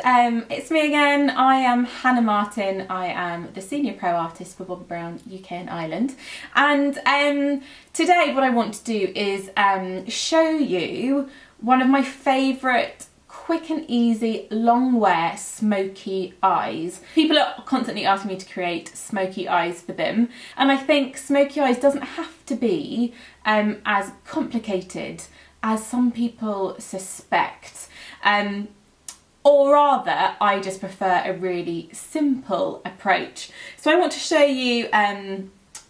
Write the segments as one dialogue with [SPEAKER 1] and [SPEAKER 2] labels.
[SPEAKER 1] it's me again. I am Hannah Martin. I am the Senior Pro Artist for Bobbi Brown UK and Ireland. And today what I want to do is show you one of my favourite quick and easy long wear smoky eyes. People are constantly asking me to create smoky eyes for them, and I think smoky eyes doesn't have to be as complicated as some people suspect. Or rather, I just prefer a really simple approach. So I want to show you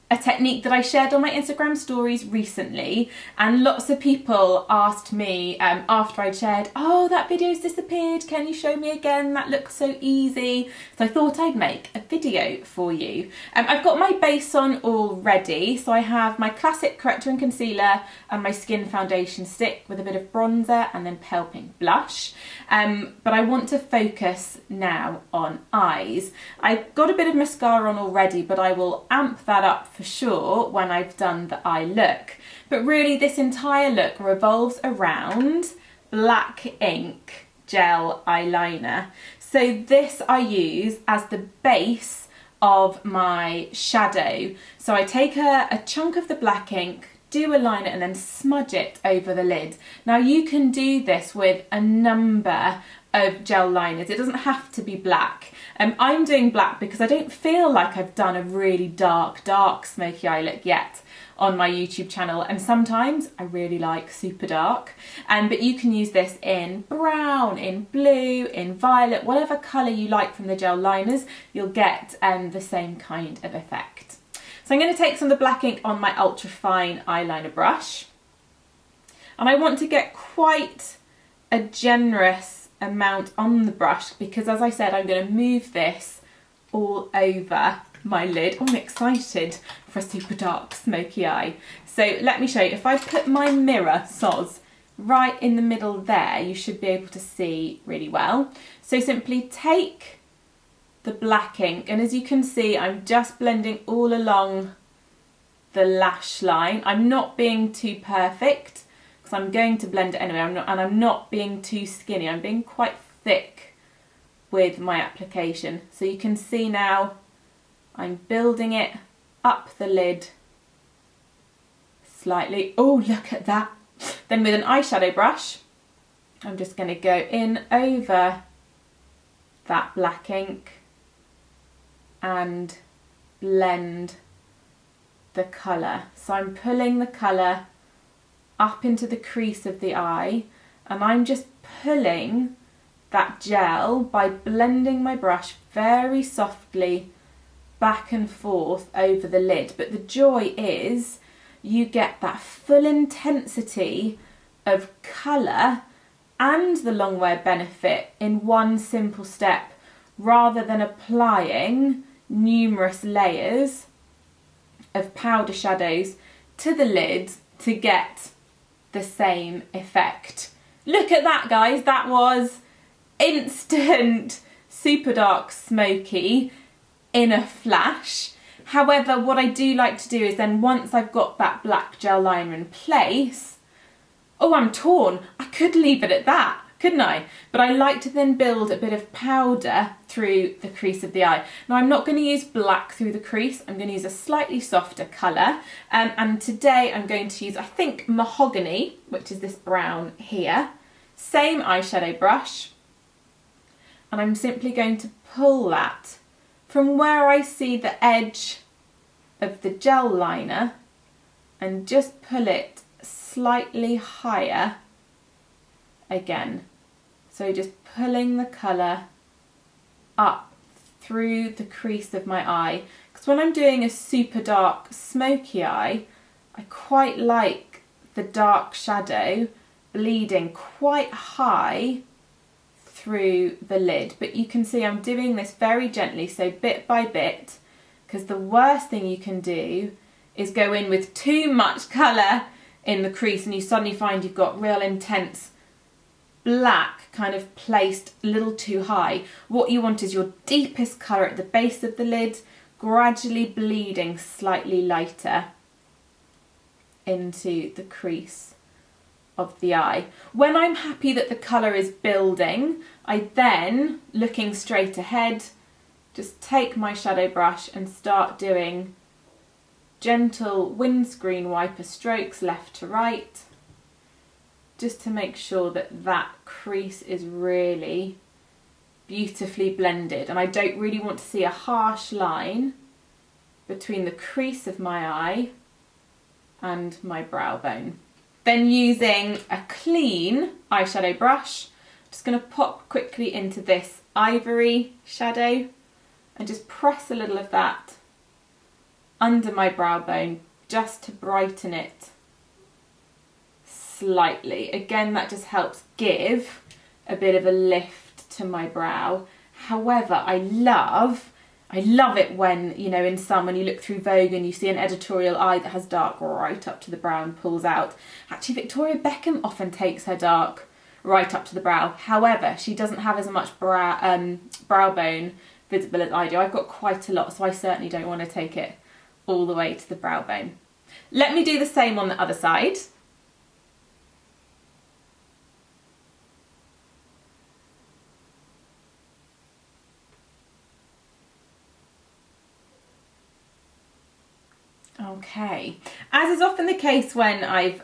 [SPEAKER 1] a technique that I shared on my Instagram stories recently, and lots of people asked me after I'd shared, oh, that video's disappeared, can you show me again, that looks so easy. So I thought I'd make a video for you. I've got my base on already, so I have my classic corrector and concealer and my skin foundation stick with a bit of bronzer and then pale pink blush. But I want to focus now on eyes. I've got a bit of mascara on already, but I will amp that up for sure when I've done the eye look. But really this entire look revolves around black ink gel eyeliner. So this I use as the base of my shadow. So I take a chunk of the black ink, do a liner and then smudge it over the lid. Now you can do this with a number of gel liners. It doesn't have to be black. I'm doing black because I don't feel like I've done a really dark smoky eye look yet on my YouTube channel, and sometimes I really like super dark. But you can use this in brown, in blue, in violet, whatever colour you like from the gel liners, you'll get the same kind of effect. So I'm going to take some of the black ink on my ultra fine eyeliner brush, and I want to get quite a generous amount on the brush because, as I said, I'm going to move this all over my lid. Oh, I'm excited for a super dark smoky eye. So let me show you. If I put my mirror, soz, right in the middle there, you should be able to see really well. So simply take the black ink, and as you can see, I'm just blending all along the lash line. I'm not being too perfect because I'm going to blend it anyway. I'm not being too skinny. I'm being quite thick with my application. So you can see now I'm building it up the lid slightly. Oh, look at that. Then with an eyeshadow brush, I'm just going to go in over that black ink and blend the colour. So I'm pulling the colour up into the crease of the eye, and I'm just pulling that gel by blending my brush very softly back and forth over the lid. But the joy is you get that full intensity of colour and the long wear benefit in one simple step, rather than applying numerous layers of powder shadows to the lid to get the same effect. Look at that, guys. That was instant super dark smoky in a flash. However, what I do like to do is then, once I've got that black gel liner in place, oh, I'm torn. I could leave it at that, couldn't I? But I like to then build a bit of powder through the crease of the eye. Now I'm not going to use black through the crease, I'm going to use a slightly softer colour, and today I'm going to use, I think, mahogany, which is this brown here. Same eyeshadow brush, and I'm simply going to pull that from where I see the edge of the gel liner and just pull it slightly higher again. So just pulling the colour up through the crease of my eye, because when I'm doing a super dark smoky eye, I quite like the dark shadow bleeding quite high through the lid. But you can see I'm doing this very gently, so bit by bit, because the worst thing you can do is go in with too much colour in the crease and you suddenly find you've got real intense black kind of placed a little too high. What you want is your deepest colour at the base of the lid, gradually bleeding slightly lighter into the crease of the eye. When I'm happy that the colour is building, I then, looking straight ahead, just take my shadow brush and start doing gentle windscreen wiper strokes left to right, just to make sure that that crease is really beautifully blended. And I don't really want to see a harsh line between the crease of my eye and my brow bone. Then using a clean eyeshadow brush, I'm just going to pop quickly into this ivory shadow and just press a little of that under my brow bone just to brighten it slightly. Again, that just helps give a bit of a lift to my brow. However, I love it when, you know, in some, when you look through Vogue and you see an editorial eye that has dark right up to the brow and pulls out. Actually, Victoria Beckham often takes her dark right up to the brow. However, she doesn't have as much brow bone visible as I do. I've got quite a lot, so I certainly don't want to take it all the way to the brow bone. Let me do the same on the other side. Okay, as is often the case when I've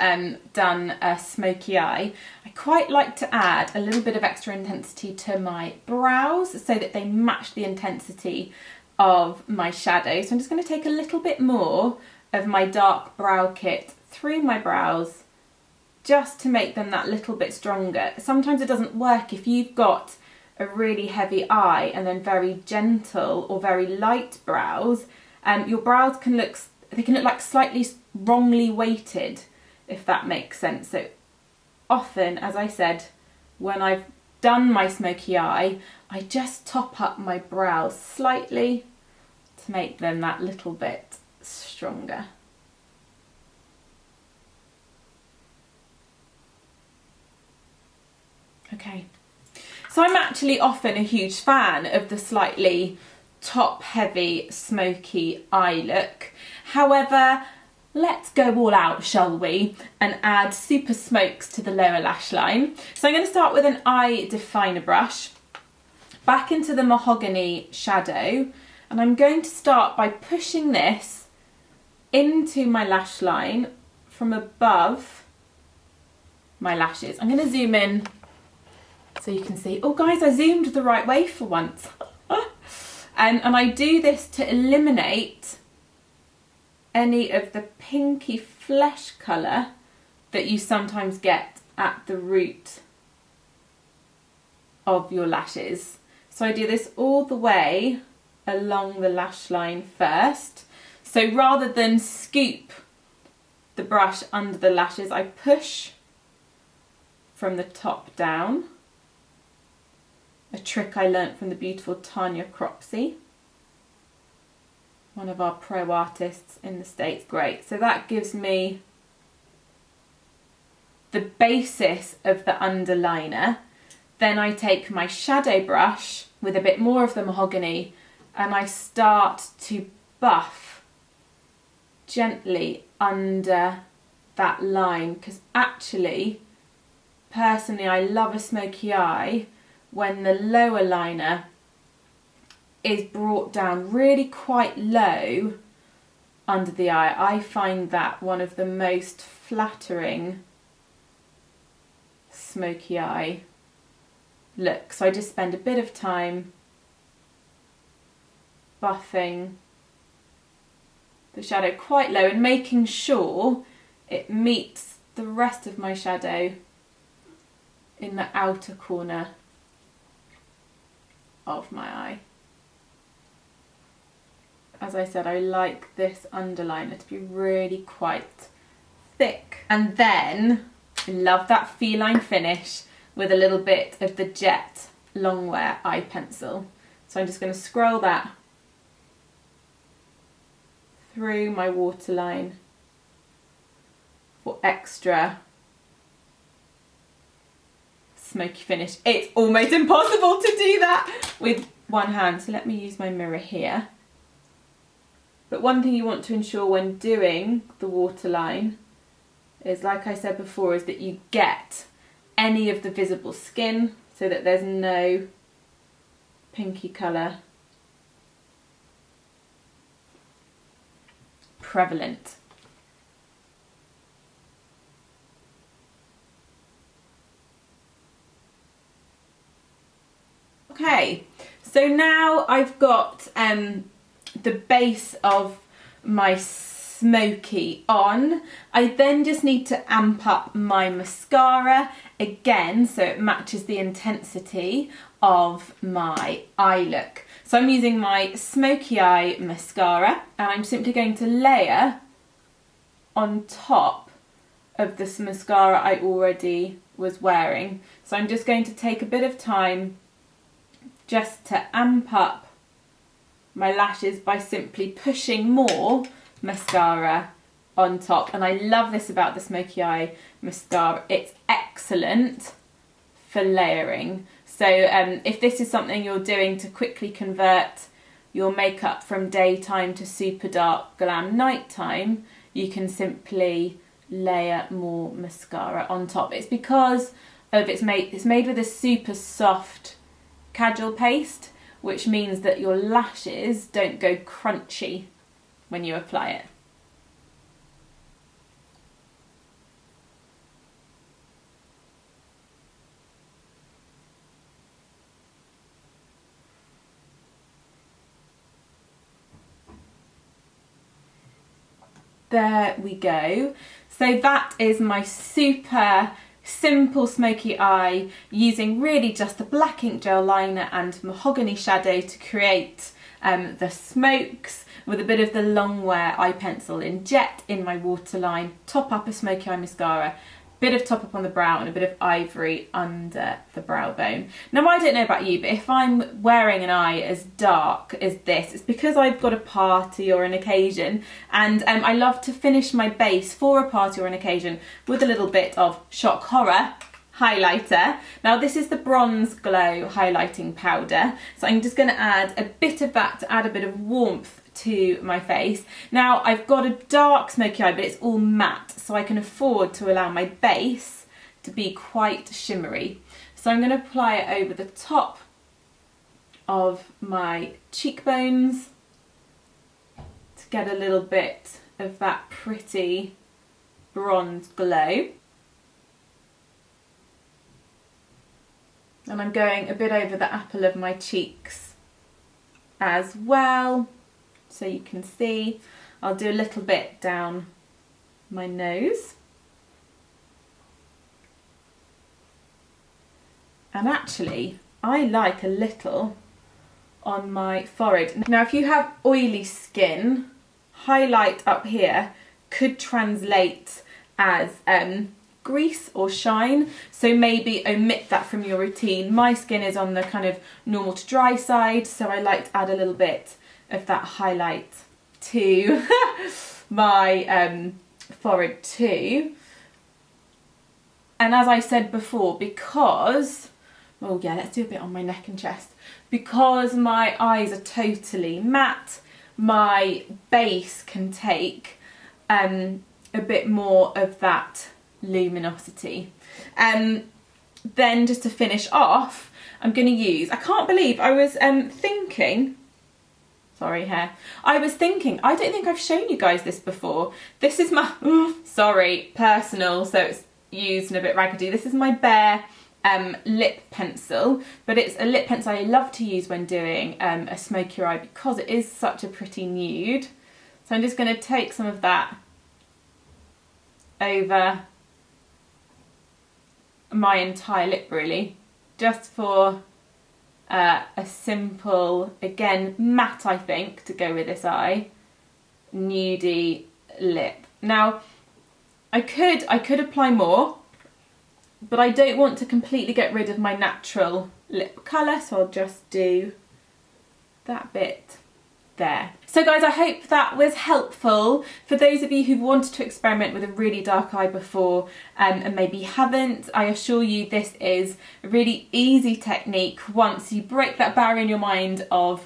[SPEAKER 1] done a smoky eye, I quite like to add a little bit of extra intensity to my brows so that they match the intensity of my shadow. So I'm just going to take a little bit more of my dark brow kit through my brows just to make them that little bit stronger. Sometimes it doesn't work if you've got a really heavy eye and then very gentle or very light brows. Your brows can look like slightly wrongly weighted, if that makes sense. So often, as I said, when I've done my smoky eye, I just top up my brows slightly to make them that little bit stronger. Okay, so I'm actually often a huge fan of the slightly top heavy smoky eye look. However, let's go all out, shall we, and add super smokes to the lower lash line. So I'm going to start with an eye definer brush, back into the mahogany shadow, and I'm going to start by pushing this into my lash line from above my lashes. I'm going to zoom in so you can see. Oh guys, I zoomed the right way for once. And I do this to eliminate any of the pinky flesh colour that you sometimes get at the root of your lashes. So I do this all the way along the lash line first. So rather than scoop the brush under the lashes, I push from the top down. A trick I learnt from the beautiful Tanya Cropsey, one of our pro artists in the States. Great, so that gives me the basis of the underliner. Then I take my shadow brush with a bit more of the mahogany and I start to buff gently under that line, because actually, personally, I love a smoky eye when the lower liner is brought down really quite low under the eye. I find that one of the most flattering smoky eye looks. So I just spend a bit of time buffing the shadow quite low and making sure it meets the rest of my shadow in the outer corner of my eye. As I said, I like this underliner to be really quite thick. And then I love that feline finish with a little bit of the Jet Longwear eye pencil. So I'm just going to scroll that through my waterline for extra smoky finish. It's almost impossible to do that with one hand, so let me use my mirror here. But one thing you want to ensure when doing the waterline is, like I said before, is that you get any of the visible skin so that there's no pinky colour prevalent. Okay, so now I've got the base of my smoky on. I then just need to amp up my mascara again so it matches the intensity of my eye look. So I'm using my Smokey Eye mascara, and I'm simply going to layer on top of this mascara I already was wearing. So I'm just going to take a bit of time just to amp up my lashes by simply pushing more mascara on top. And I love this about the Smokey Eye mascara, it's excellent for layering. So if this is something you're doing to quickly convert your makeup from daytime to super dark glam nighttime, you can simply layer more mascara on top. It's because of it's made with a super soft kajal paste, which means that your lashes don't go crunchy when you apply it. There we go. So that is my super simple smoky eye, using really just the black ink gel liner and mahogany shadow to create the smokes, with a bit of the long wear eye pencil in jet in my waterline, top up a smoky eye mascara, bit of top up on the brow and a bit of ivory under the brow bone. Now I don't know about you, but if I'm wearing an eye as dark as this, it's because I've got a party or an occasion, and I love to finish my base for a party or an occasion with a little bit of Shock Horror highlighter. Now this is the Bronze Glow highlighting powder, so I'm just going to add a bit of that to add a bit of warmth to my face. Now I've got a dark smoky eye, but it's all matte, so I can afford to allow my base to be quite shimmery. So I'm going to apply it over the top of my cheekbones to get a little bit of that pretty bronze glow. And I'm going a bit over the apple of my cheeks as well, so you can see. I'll do a little bit down my nose. And actually, I like a little on my forehead. Now, if you have oily skin, highlight up here could translate as grease or shine, so maybe omit that from your routine. My skin is on the kind of normal to dry side, so I like to add a little bit of that highlight to my forehead too. And as I said before, because, oh yeah, let's do a bit on my neck and chest. Because my eyes are totally matte, my base can take a bit more of that luminosity. Then just to finish off, I'm going to use, I can't believe I was thinking, sorry hair, I was thinking, I don't think I've shown you guys this before. This is my, sorry, personal, so it's used and a bit raggedy. This is my Bare lip pencil, but it's a lip pencil I love to use when doing a smoky eye because it is such a pretty nude. So I'm just going to take some of that over my entire lip really, just for a simple, again matte I think, to go with this eye, nudie lip. Now I could apply more, but I don't want to completely get rid of my natural lip colour, so I'll just do that bit there. So guys, I hope that was helpful for those of you who've wanted to experiment with a really dark eye before and maybe haven't. I assure you this is a really easy technique once you break that barrier in your mind of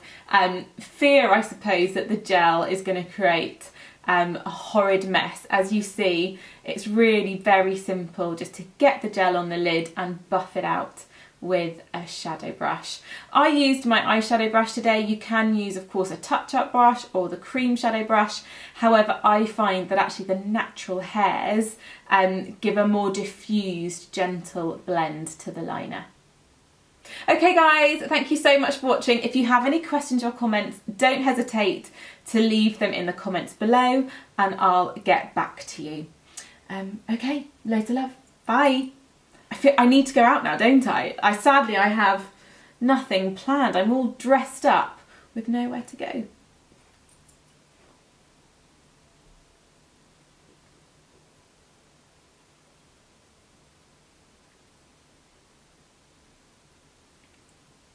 [SPEAKER 1] fear, I suppose, that the gel is going to create a horrid mess. As you see, it's really very simple just to get the gel on the lid and buff it out with a shadow brush. I used my eyeshadow brush today. You can use, of course, a touch-up brush or the cream shadow brush. However, I find that actually the natural hairs give a more diffused, gentle blend to the liner. Okay guys, thank you so much for watching. If you have any questions or comments, don't hesitate to leave them in the comments below and I'll get back to you. Okay, loads of love. Bye. I need to go out now, don't I? Sadly, I have nothing planned. I'm all dressed up with nowhere to go.